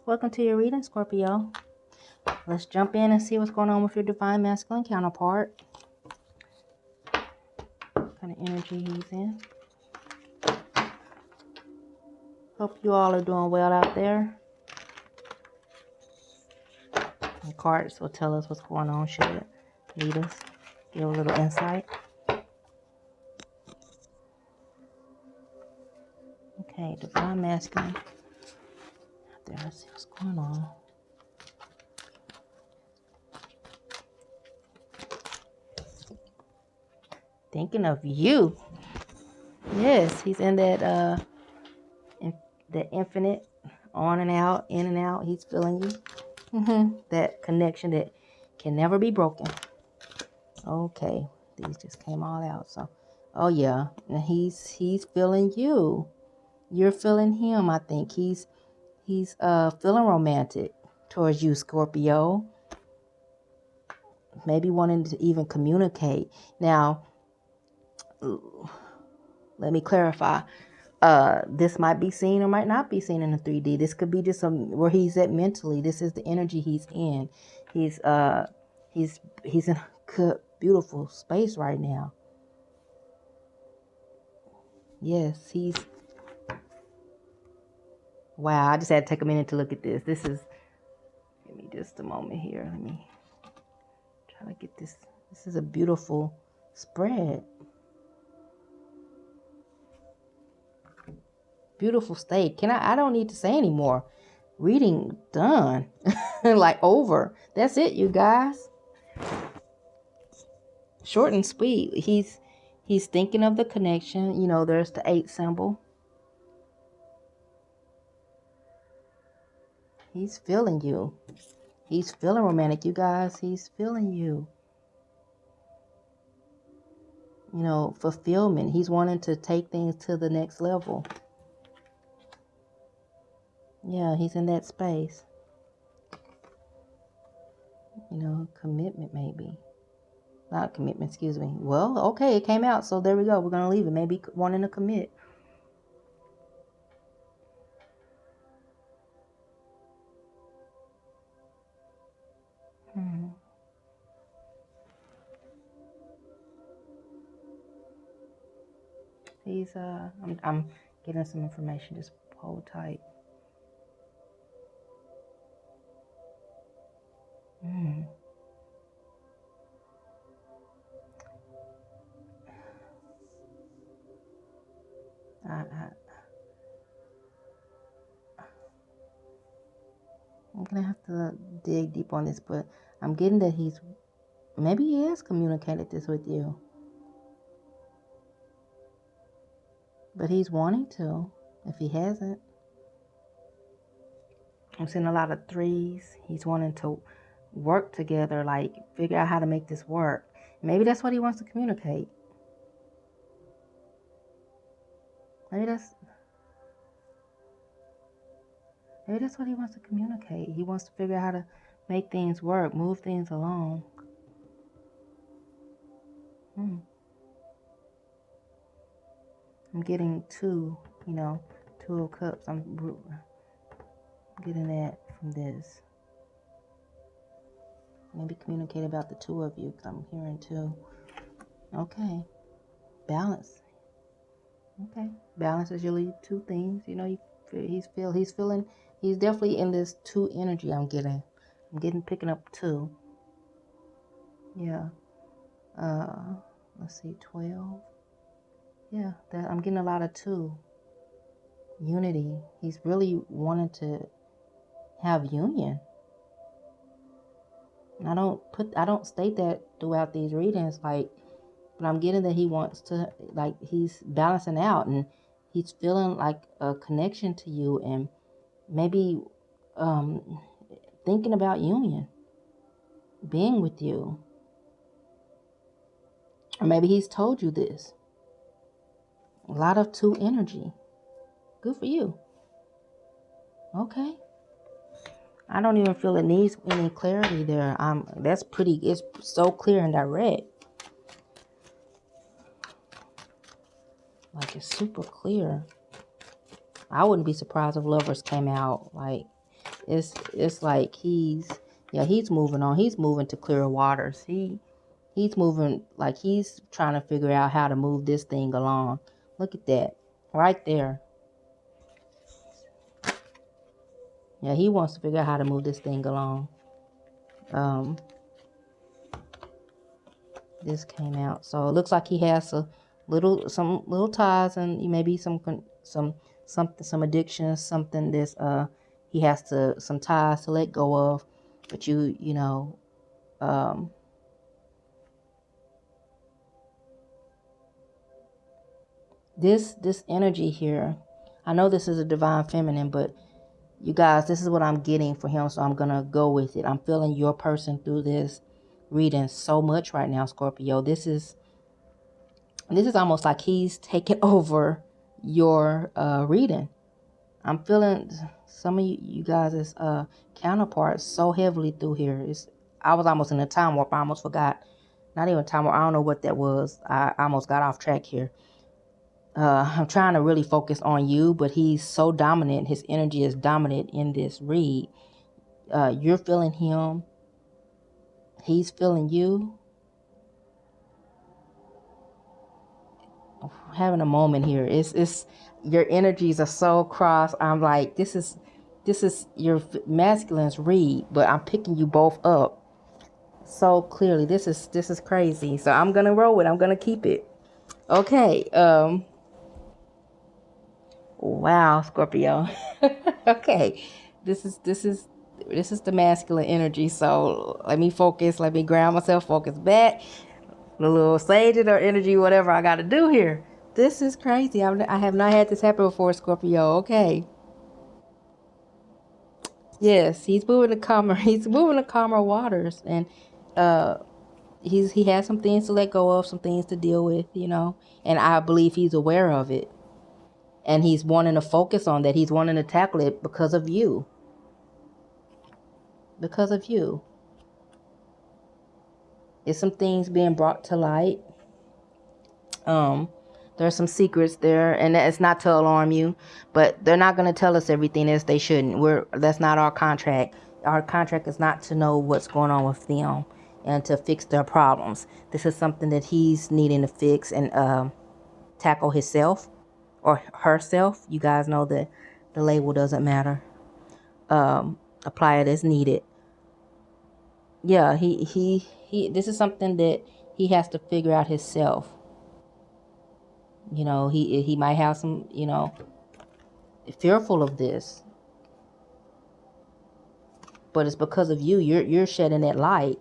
Welcome to your reading, Scorpio. Let's jump in and see what's going on with your divine masculine counterpart. What kind of energy he's in. Hope you all are doing well out there. The cards will tell us what's going on, should it lead us, give a little insight. Okay, divine masculine. Out there, let's see what's going on. Thinking of you. Yes, he's in that the infinite, on and out, in and out. He's feeling you. That connection that can never be broken. Okay, these just came all out. So, oh yeah, and he's feeling you. You're feeling him. I think he's feeling romantic towards you, Scorpio. Maybe wanting to even communicate. Now, let me clarify. This might be seen or might not be seen in the 3D. This could be just where he's at mentally. This is the energy he's in. He's in a good, beautiful space right now. Yes, he's. Wow, I just had to take a minute to look at this. This is. Give me just a moment here. Let me try to get this. This is a beautiful spread. Beautiful state. I don't need to say anymore. Reading done. Like over. That's it, you guys. Short and sweet. He's thinking of the connection. You know, there's the 8 symbol. He's feeling you. He's feeling romantic, you guys. He's feeling you. You know, fulfillment. He's wanting to take things to the next level. Yeah, he's in that space. You know, commitment maybe. Not commitment, excuse me. Well, okay, it came out, so there we go. We're going to leave it. Maybe wanting to commit. He's, I'm getting some information. Just hold tight. I'm going to have to dig deep on this, but I'm getting that maybe he has communicated this with you. But he's wanting to, if he hasn't. I'm seeing a lot of 3s. He's wanting to work together, like figure out how to make this work. Maybe that's what he wants to communicate. Maybe that's what he wants to communicate. He wants to figure out how to make things work, move things along. I'm getting 2, 2 of cups. I'm getting that from this. Maybe communicate about the 2 of you, because I'm hearing 2. Okay. Balance. Okay. Balance is usually 2 things. You know, he's definitely in this 2 energy I'm getting. Picking up 2. Yeah. Let's see, 12. Yeah, I'm getting a lot of 2. Unity. He's really wanting to have union. And I don't state that throughout these readings, but I'm getting that he wants to, he's balancing out and he's feeling like a connection to you and maybe thinking about union, being with you. Or maybe he's told you this. A lot of 2 energy. Good for you. Okay. I don't even feel it needs any clarity there. It's so clear and direct. Like, it's super clear. I wouldn't be surprised if Lovers came out. Like, It's like he's moving on. He's moving to clearer waters. He's moving, like he's trying to figure out how to move this thing along. Look at that. Right there. Yeah, he wants to figure out how to move this thing along. This came out. So it looks like he has some little ties and maybe some addictions, something that's he has some ties to let go of. But this energy here, I know this is a divine feminine, but you guys, this is what I'm getting for him, so I'm gonna go with it. I'm feeling your person through this reading so much right now, Scorpio. This is almost like he's taking over your reading. I'm feeling some of you guys' counterparts so heavily through here. I was almost in a time warp. I almost forgot. Not even time warp. I don't know what that was. I almost got off track here. I'm trying to really focus on you, but he's so dominant. His energy is dominant in this read. You're feeling him. He's feeling you. Having a moment here. It's your energies are so cross. I'm like, this is your masculine's read, but I'm picking you both up so clearly. This is crazy. So I'm gonna roll it. I'm gonna keep it. Okay. Wow, Scorpio. Okay. This is the masculine energy. So let me focus. Let me ground myself. Focus back. The little sage or energy, whatever I got to do here. This is crazy. I have not had this happen before, Scorpio. Okay. Yes, he's moving to calmer. He's moving to calmer waters, and he has some things to let go of, some things to deal with, And I believe he's aware of it, and he's wanting to focus on that. He's wanting to tackle it because of you. Because of you. There's some things being brought to light. There's some secrets there, and it's not to alarm you, but they're not going to tell us everything as they shouldn't. That's not our contract. Our contract is not to know what's going on with them and to fix their problems. This is something that he's needing to fix and tackle himself or herself. You guys know that the label doesn't matter. Apply it as needed. Yeah, he this is something that he has to figure out himself. He might have some, fearful of this. But it's because of you. You're shedding that light.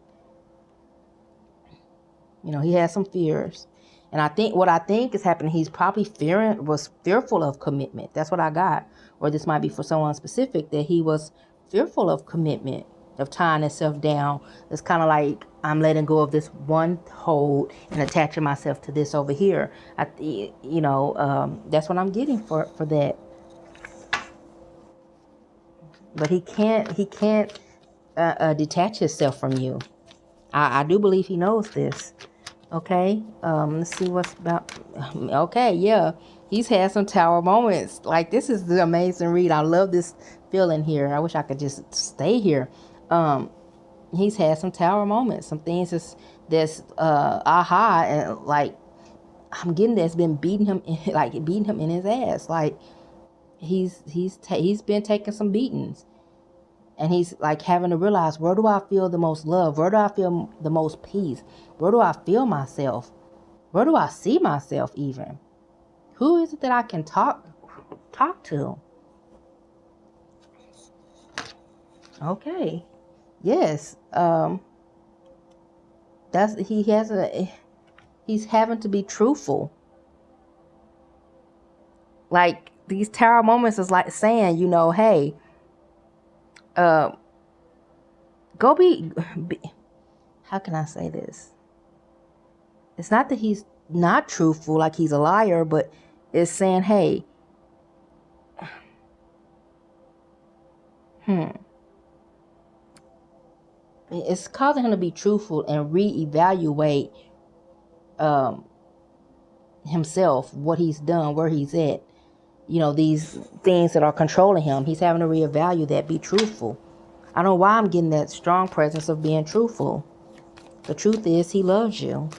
He has some fears. And what I think is happening, he's probably fearful of commitment. That's what I got. Or this might be for someone specific, that he was fearful of commitment, of tying himself down. It's kind of like, I'm letting go of this one hold and attaching myself to this over here. That's what I'm getting for that. But he can't detach himself from you. I do believe he knows this. Okay, let's see what's about. Okay, yeah, he's had some tower moments. Like, this is the amazing read. I love this feeling here. I wish I could just stay here. He's had some tower moments, some things that's aha, and like I'm getting that's been beating him in his ass. Like he's been taking some beatings, and he's like having to realize, where do I feel the most love? Where do I feel the most peace? Where do I feel myself? Where do I see myself even? Who is it that I can talk to? Okay. Yes. He's having to be truthful. Like, these tower moments is like saying, hey, go be, how can I say this? It's not that he's not truthful, like he's a liar, but it's saying, hey, it's causing him to be truthful and reevaluate himself, what he's done, where he's at. you know, these things that are controlling him. He's having to reevaluate that. Be truthful. I don't know why I'm getting that strong presence of being truthful. The truth is he loves you.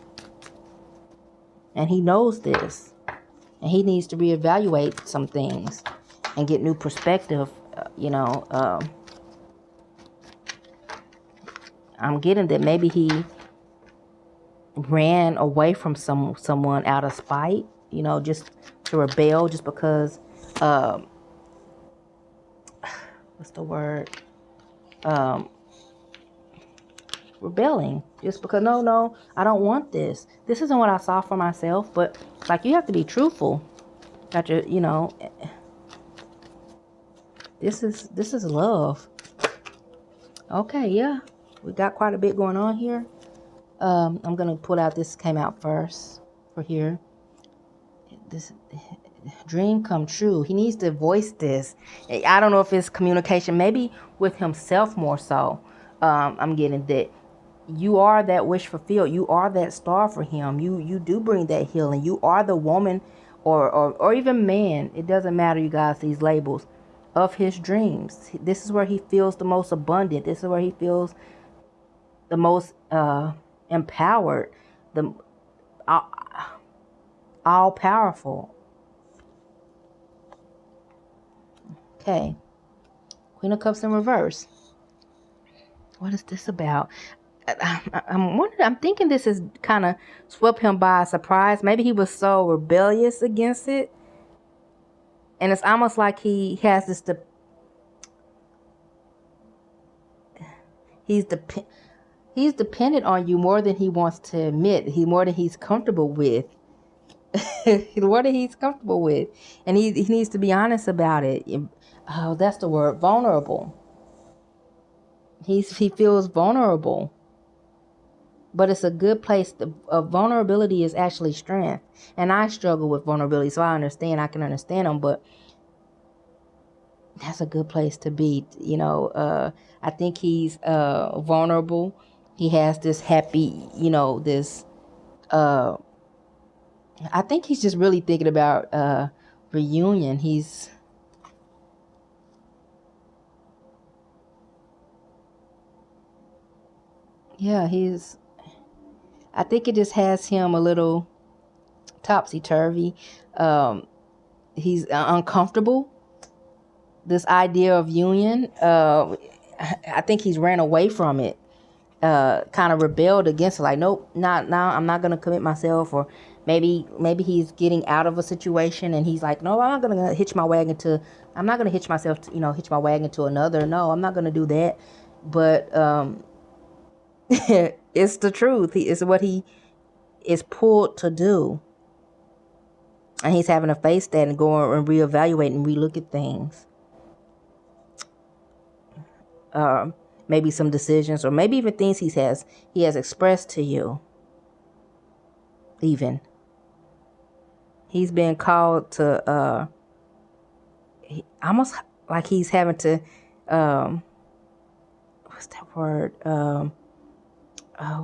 And he knows this. And he needs to reevaluate some things and get new perspective. You know, I'm getting that maybe he ran away from someone out of spite, you know, just to rebel, just because, what's the word? Rebelling, just because, no, I don't want this. This isn't what I saw for myself. But like, you have to be truthful. Got your, you know, this is love. Okay, yeah, we got quite a bit going on here. I'm gonna pull out, this came out first for here. This dream come true. He needs to voice this. I don't know if it's communication, maybe with himself more so. I'm getting that you are that wish fulfilled. You are that star for him. You do bring that healing. You are the woman or even man. It doesn't matter, you guys, these labels of his dreams. This is where he feels the most abundant. This is where he feels the most empowered, the all powerful. Okay, Queen of Cups in reverse. What is this about? I'm thinking this is kind of swept him by surprise. Maybe he was so rebellious against it, and it's almost like he has this. He's dependent on you more than he wants to admit. More than he's comfortable with. More than he's comfortable with, and he needs to be honest about it. Oh, that's the word, vulnerable. He feels vulnerable. But it's a good place. Vulnerability is actually strength. And I struggle with vulnerability, so I can understand them, but that's a good place to be. You know, I think he's vulnerable. He has this happy, you know, this, I think he's just really thinking about reunion. I think it just has him a little topsy-turvy. He's uncomfortable. This idea of union, I think he's ran away from it. Kind of rebelled against it. Like, nope, not now. I'm not going to commit myself. Or maybe he's getting out of a situation and he's like, no, I'm not going to hitch my wagon to another. No, I'm not going to do that. But it's the truth. It's what he is pulled to do. And he's having to face that and go and reevaluate and relook at things. Maybe some decisions, or maybe even things he has expressed to you. Even he's been called to almost like he's having to what's that word?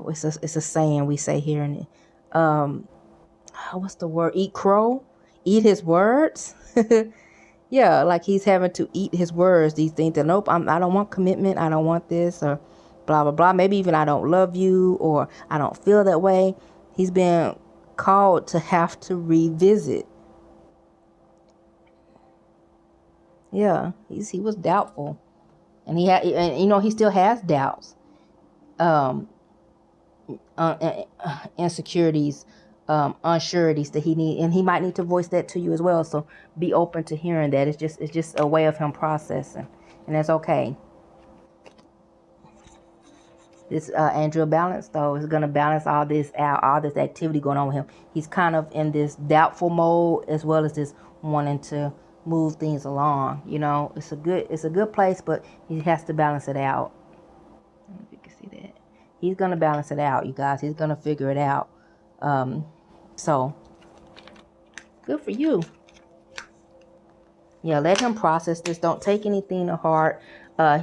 It's a saying we say here in what's the word? Eat crow? Eat his words? Yeah, like he's having to eat his words. These things that, nope, I don't want commitment. I don't want this, or blah, blah, blah. Maybe even I don't love you, or I don't feel that way. He's been called to have to revisit. Yeah, he was doubtful. And he still has doubts. Insecurities, unsureties that he need, and he might need to voice that to you as well. So be open to hearing that. It's just a way of him processing, and that's okay. This Andrew balance though is gonna balance all this out, all this activity going on with him. He's kind of in this doubtful mode as well as this wanting to move things along. You know, it's a good place, but he has to balance it out. I don't know if you can see that. He's gonna balance it out, you guys. He's gonna figure it out. So good for you. Yeah, let him process this. Don't take anything to heart. I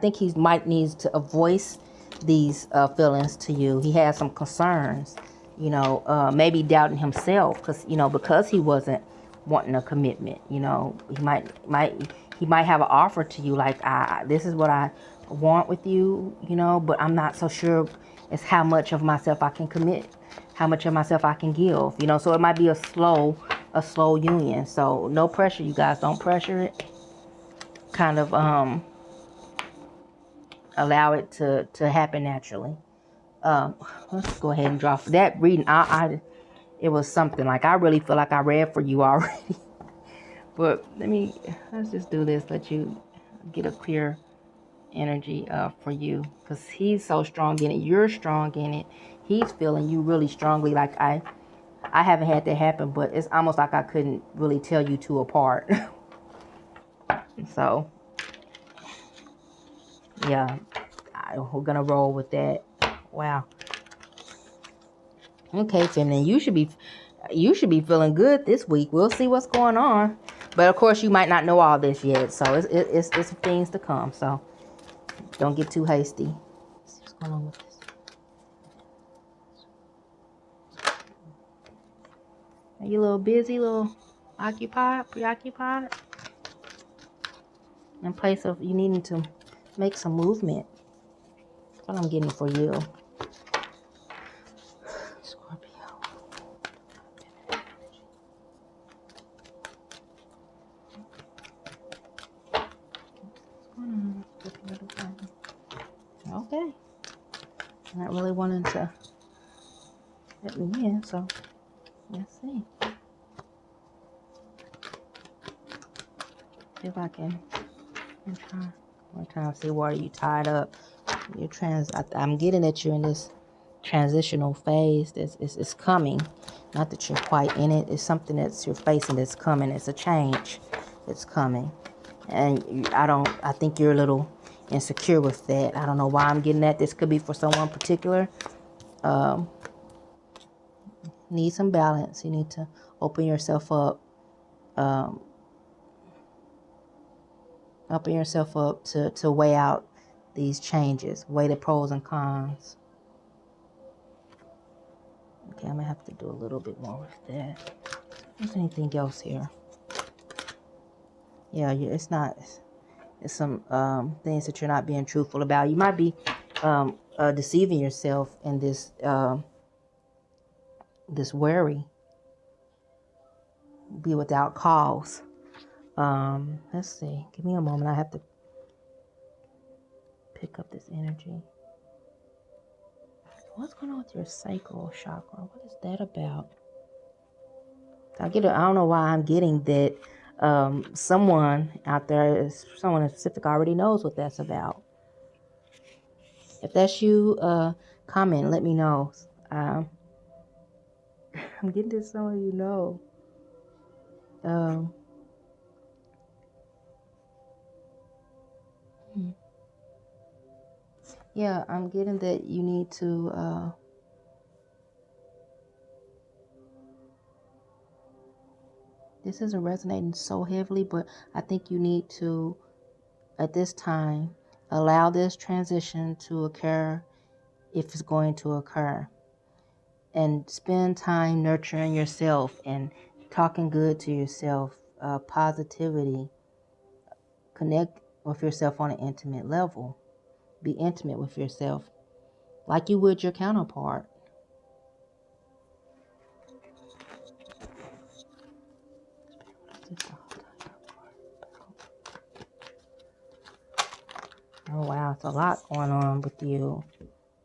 think he might needs to voice these feelings to you. He has some concerns, maybe doubting himself because he wasn't wanting a commitment. You know, he might have an offer to you like, this is what I want with you, you know, but I'm not so sure it's how much of myself I can commit, how much of myself I can give, you know. So it might be a slow union. So no pressure, you guys. Don't pressure it. Kind of allow it to happen naturally. Let's go ahead and draw for that reading. It was something like, I really feel like I read for you already. But let's just do this. Let you get a clear energy for you, because he's so strong in it. You're strong in it. He's feeling you really strongly. Like I haven't had that happen, but it's almost like I couldn't really tell you two apart. So yeah, we're gonna roll with that. Wow. Okay, Feminine, you should be feeling good this week. We'll see what's going on, but of course you might not know all this yet. So it's things to come. So don't get too hasty. Let's see what's going on with this. Are you a little busy, a little preoccupied? In place of you needing to make some movement. That's what I'm getting for you, Scorpio. Okay. Not really wanting to let me in, so let's see. If I can. I'm trying to see where you tied up. I'm getting that you're in this transitional phase. It's coming. Not that you're quite in it. It's something that you're facing that's coming. It's a change that's coming. And I think you're a little insecure with that. I don't know why I'm getting that. This could be for someone particular. Need some balance. You need to open yourself up. Open yourself up to weigh out these changes. Weigh the pros and cons. Okay, I'm going to have to do a little bit more with that. Is there anything else here? Yeah, it's not. It's some things that you're not being truthful about. You might be deceiving yourself in this worry. Be without cause. Let's see. Give me a moment. I have to pick up this energy. What's going on with your sacral chakra? What is that about? I don't know why I'm getting that. Someone out there, someone specific, already knows what that's about. If that's you, comment. Let me know. I'm getting to someone you know. Yeah, I'm getting that you need to. This isn't resonating so heavily, but I think you need to, at this time, allow this transition to occur if it's going to occur. And spend time nurturing yourself and talking good to yourself, positivity. Connect with yourself on an intimate level. Be intimate with yourself like you would your counterpart. Oh wow, it's a lot going on with you.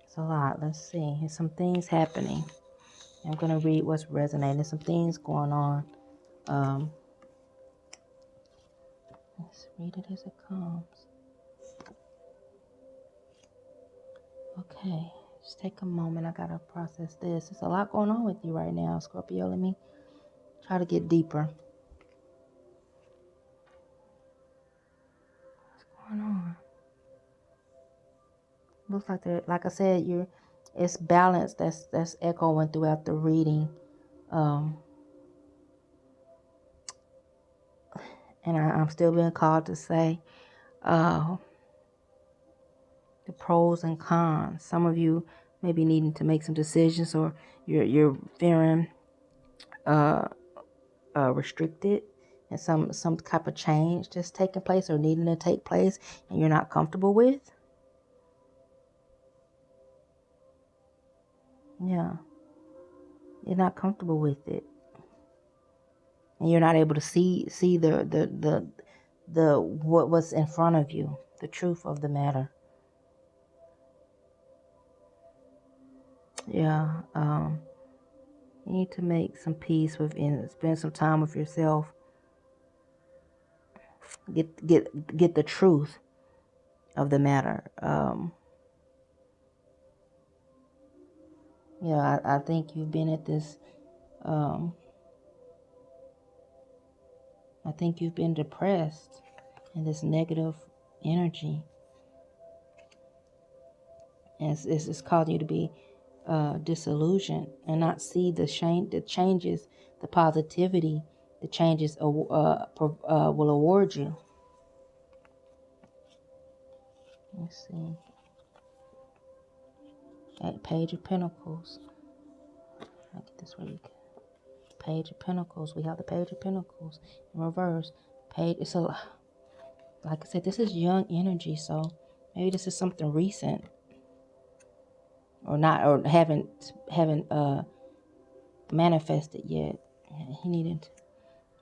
It's a lot. Let's see. There's some things happening. I'm going to read what's resonating. There's some things going on. Let's read it as it comes. Okay. Just take a moment. I got to process this. There's a lot going on with you right now, Scorpio. Let me try to get deeper. What's going on? Looks like I said, it's balance that's echoing throughout the reading. And I'm still being called to say the pros and cons. Some of you may be needing to make some decisions, or you're fearing restricted, and some type of change that's taking place or needing to take place, and you're not comfortable with. Yeah, you're not comfortable with it, and you're not able to see the what's in front of you, the truth of the matter. Yeah, you need to make some peace within, spend some time with yourself. Get the truth of the matter. Yeah, I think you've been at this. I think you've been depressed in this negative energy. And it's causing you to be disillusioned and not see the changes, the positivity, the changes will award you. Let's see. Page of Pentacles. I'll get this way. Page of Pentacles. We have the Page of Pentacles in reverse. It's like I said, this is young energy, so maybe this is something recent, or not, or haven't manifested yet. He needed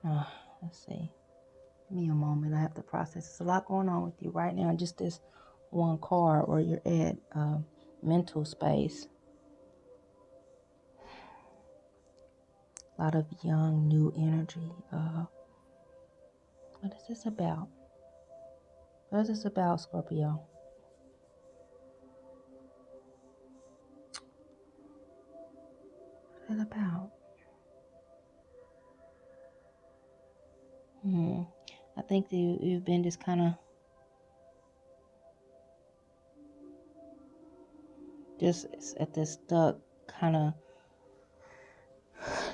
to, let's see. Give me a moment. I have to process. There's a lot going on with you right now. Just this one card where you're at mental space. A lot of young, new energy. What is this about? What is this about, Scorpio? What is it about? I think that you've been just kind of just at this stuck, kind of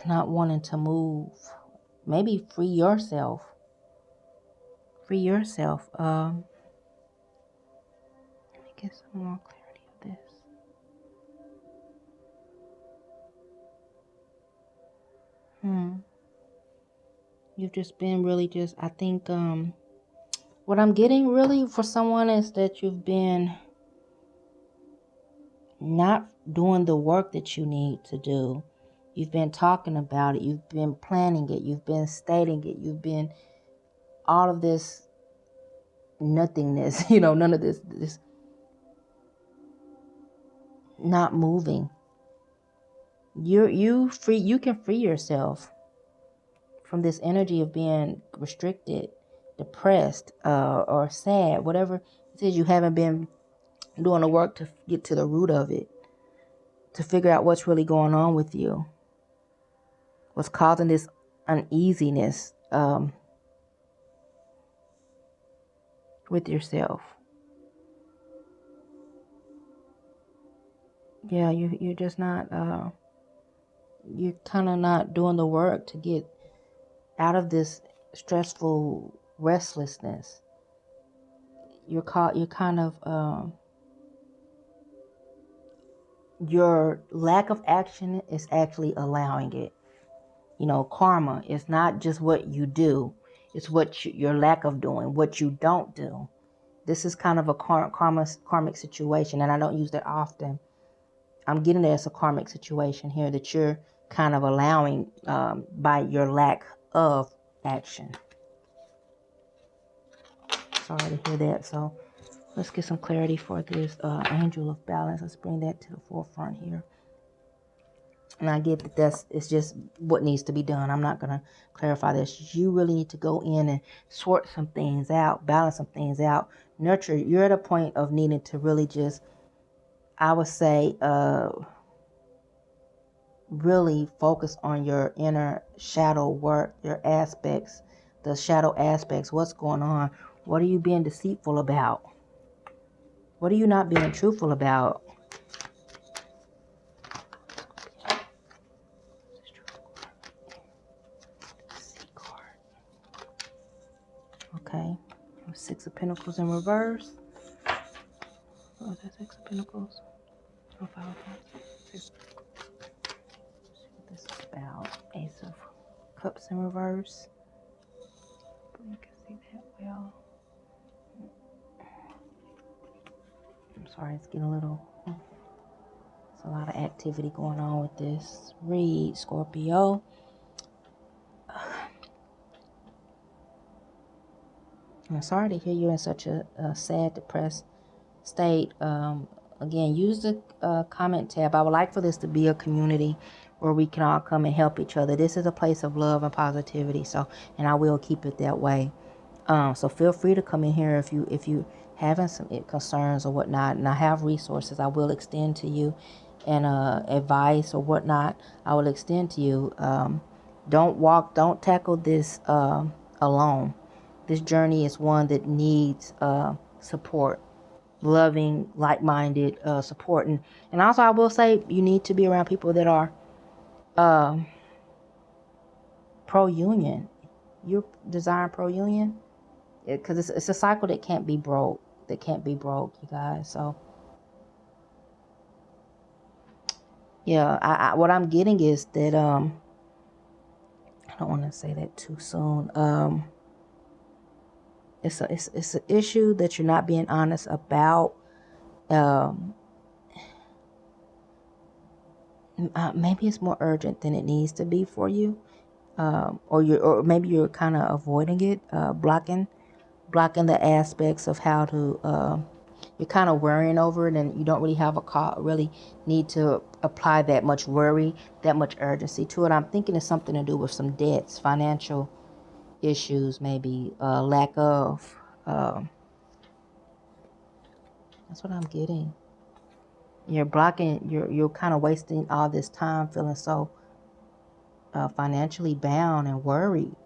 not wanting to move. Maybe free yourself. Free yourself. Let me get some more clarity of this. You've just been really I think, what I'm getting really for someone is that you've been not doing the work that you need to do. You've been talking about it. You've been planning it. You've been stating it. You've been all of this nothingness, none of this not moving. You can free yourself from this energy of being restricted, depressed, or sad, whatever it is. You haven't been doing the work to get to the root of it, to figure out what's really going on with you, what's causing this uneasiness with yourself. Yeah, you're just not, you're kind of not doing the work to get out of this stressful restlessness. You're kind of, your lack of action is actually allowing it. Karma is not just what you do, it's what your lack of doing, what you don't do. This is kind of a karmic situation, and I don't use that often. I'm getting it as a karmic situation here that you're kind of allowing by your lack of action. Sorry to hear that. So let's get some clarity for this angel of balance. Let's bring that to the forefront here. And I get that it's just what needs to be done. I'm not going to clarify this. You really need to go in and sort some things out, balance some things out, nurture. You're at a point of needing to really just, I would say, really focus on your inner shadow work, your aspects, the shadow aspects. What's going on? What are you being deceitful about? What are you not being truthful about? Okay. Six of Pentacles in reverse. Oh, is that Six of Pentacles? Oh, Five of Pentacles. This is about Ace of Cups in reverse. You can see that well. I'm sorry, it's getting a little... There's a lot of activity going on with this read, Scorpio. I'm sorry to hear you're in such a sad, depressed state. Again, use the comment tab. I would like for this to be a community where we can all come and help each other. This is a place of love and positivity. So, and I will keep it that way. So feel free to come in here if you having some concerns or whatnot, and I have resources I will extend to you, and advice or whatnot I will extend to you. Don't tackle this alone. This journey is one that needs support, loving, like-minded support, and also I will say you need to be around people that are pro-union. You're desiring pro-union, because it's a cycle that can't be broke. You guys. So yeah, what I'm getting is that I don't want to say that too soon. It's an issue that you're not being honest about. Maybe it's more urgent than it needs to be for you, or maybe you're kind of avoiding it, blocking the aspects of how to. You're kind of worrying over it, and you don't really have really need to apply that much worry, that much urgency to it. I'm thinking it's something to do with some debts, financial issues, maybe lack of. That's what I'm getting. You're blocking. You're kind of wasting all this time, feeling so financially bound and worried.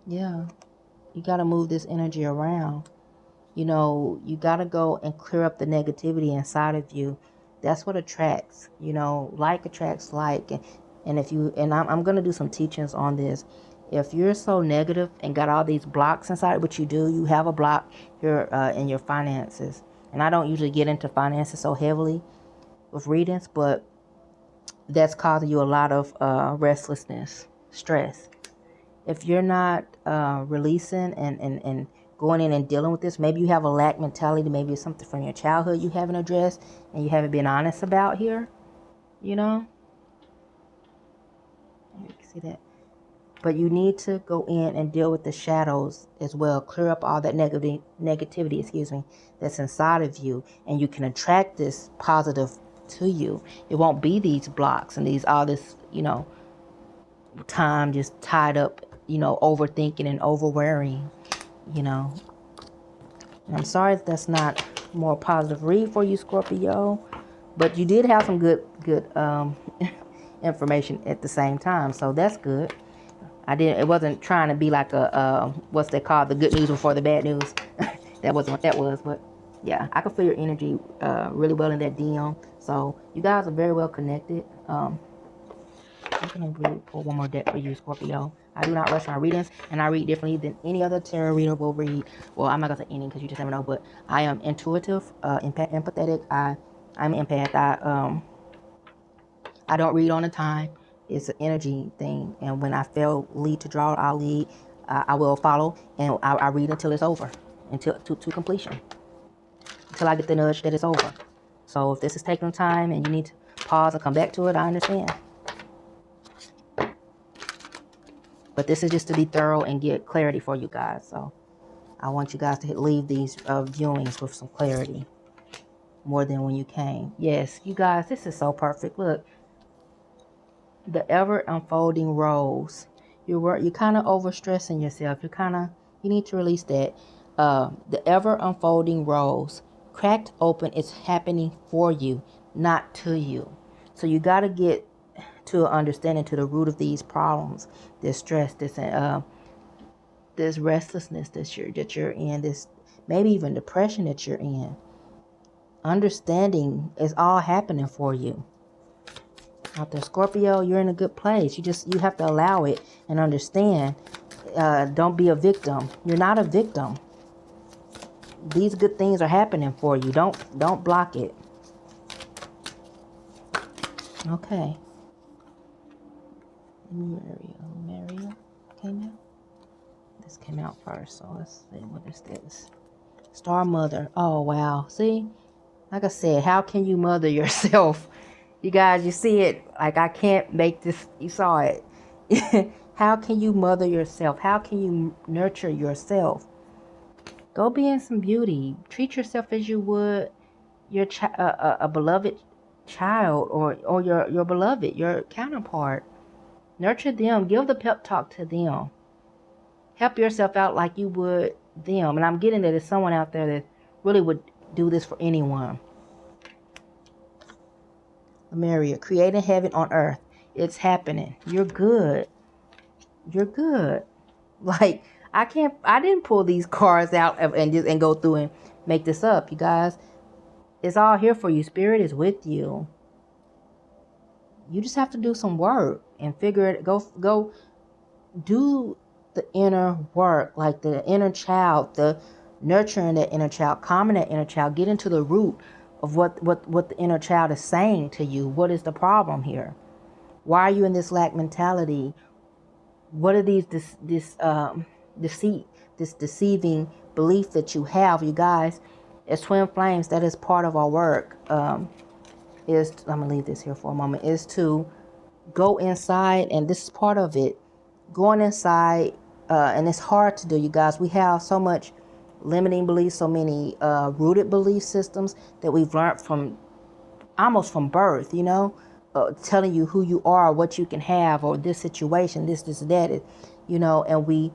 Yeah, you got to move this energy around. You know, you got to go and clear up the negativity inside of you. That's what attracts, like attracts like. And if you, and I'm going to do some teachings on this. If you're so negative and got all these blocks inside, which you do, you have a block here in your finances. And I don't usually get into finances so heavily with readings, but that's causing you a lot of restlessness, stress. If you're not releasing and going in and dealing with this, maybe you have a lack mentality, maybe it's something from your childhood you haven't addressed and you haven't been honest about here, You can see that. But you need to go in and deal with the shadows as well. Clear up all that negativity, that's inside of you. And you can attract this positive to you. It won't be these blocks and all this, time just tied up, overthinking and over worrying, And I'm sorry if that's not more positive read for you, Scorpio. But you did have some good information at the same time. So that's good. It wasn't trying to be like what's they called, the good news before the bad news. That wasn't what that was, but yeah, I can feel your energy really well in that DM. So you guys are very well connected. I'm gonna pull one more deck for you, Scorpio. I do not rush my readings, and I read differently than any other tarot reader will read. Well, I'm not gonna say any because you just never know, but I am intuitive, empathetic. I'm an empath. I don't read on the time. It's an energy thing, and when I feel lead to draw, I'll lead. I will follow, and I read until it's over, until to completion, until I get the nudge that it's over. So if this is taking time and you need to pause and come back to it, I understand. But this is just to be thorough and get clarity for you guys. So I want you guys to leave these viewings with some clarity, more than when you came. Yes, you guys, this is so perfect. Look. The ever unfolding rose. You're kind of overstressing yourself. You need to release that. The ever unfolding rose, cracked open, is happening for you, not to you. So you got to get to an understanding, to the root of these problems, this stress, this restlessness that you're in, this maybe even depression that you're in. Understanding is all happening for you. Out there, Scorpio, you're in a good place. You have to allow it and understand. Don't be a victim. You're not a victim. These good things are happening for you. Don't block it. Okay. Mario came out. This came out first, so let's see, what is this? Star Mother. Oh, wow. See? Like I said, how can you mother yourself? You guys, you see it? Like, I can't make this. You saw it. How can you mother yourself? How can you nurture yourself? Go be in some beauty. Treat yourself as you would your a beloved child, or your beloved, your counterpart. Nurture them. Give the pep talk to them. Help yourself out like you would them. And I'm getting that there's someone out there that really would do this for anyone. Lemuria, creating heaven on earth. It's happening. You're good. You're good. Like, I didn't pull these cards out and go through and make this up, you guys. It's all here for you. Spirit is with you. You just have to do some work and figure it. Go do the inner work, like the inner child, the nurturing that inner child, calming that inner child, get into the root of what the inner child is saying to you. What is the problem here? Why are you in this lack mentality? What are these deceiving belief that you have, you guys? As twin flames, that is part of our work. I'm gonna leave this here for a moment. Is to go inside, and this is part of it. Going inside, and it's hard to do, you guys. We have so much limiting beliefs, so many rooted belief systems that we've learned from almost from birth, you know, telling you who you are, what you can have, or this situation, this, that, you know, and we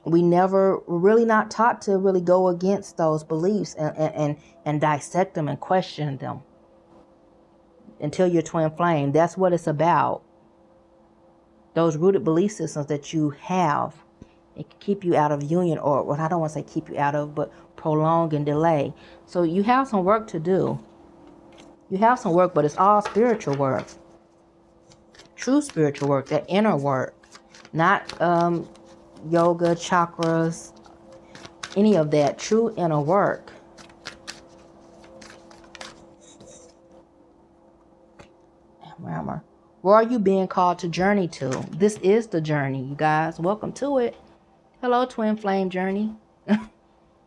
never really not taught to really go against those beliefs and dissect them and question them until you're twin flame. That's what it's about. Those rooted belief systems that you have, it can keep you out of union, or what I don't want to say keep you out of, but prolong and delay. So you have some work to do. You have some work, but it's all spiritual work. True spiritual work, that inner work. Not yoga, chakras, any of that. True inner work. Where are you being called to journey to? This is the journey, you guys. Welcome to it. Hello, twin flame journey.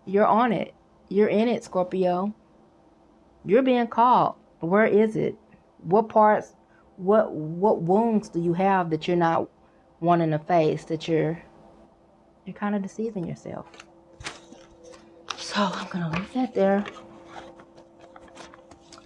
You're on it. You're in it, Scorpio. You're being called. Where is it? What parts, what wounds do you have that you're not wanting to face, that you're kind of deceiving yourself? So I'm going to leave that there.